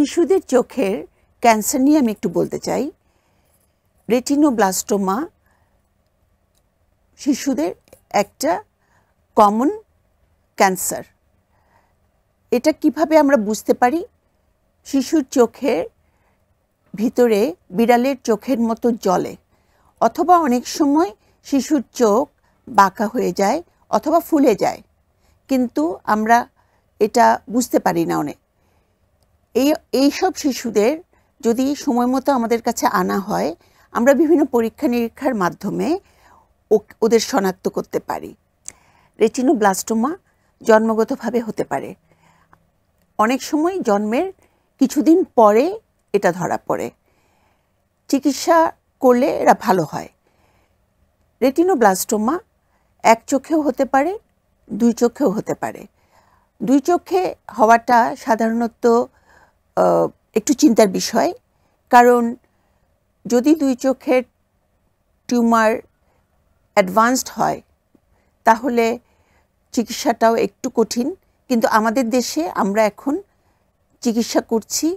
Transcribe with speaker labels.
Speaker 1: শিশুদের চোখের ক্যান্সার নিয়ে আমি একটু বলতে চাই। রেটিনোব্লাস্টোমা শিশুদের একটা কমন ক্যান্সার। এটা কিভাবে আমরা বুঝতে পারি? শিশুর চোখের ভিতরে বিড়ালের চোখের মতো জ্বলে, অথবা অনেক সময় শিশুর চোখ বাঁকা হয়ে যায় অথবা ফুলে যায়, কিন্তু আমরা এটা বুঝতে পারি না। এইসব শিশুদের যদি সময় মতো আমাদের কাছে আনা হয়, আমরা বিভিন্ন পরীক্ষা নিরীক্ষার মাধ্যমে ওদের শনাক্ত করতে পারি। রেটিনোব্লাস্টোমা জন্মগতভাবে হতে পারে, অনেক সময় জন্মের কিছুদিন পরে এটা ধরা পড়ে, চিকিৎসা করলে এরা ভালো হয়। রেটিনোব্লাস্টোমা এক চোখেও হতে পারে, দুই চোখেও হতে পারে। দুই চোখে হওয়াটা সাধারণত একটু চিন্তার বিষয়, কারণ যদি দুই চোখের টিউমার অ্যাডভান্সড হয় তাহলে চিকিৎসাটাও একটু কঠিন, কিন্তু আমাদের দেশে আমরা এখন চিকিৎসা করছি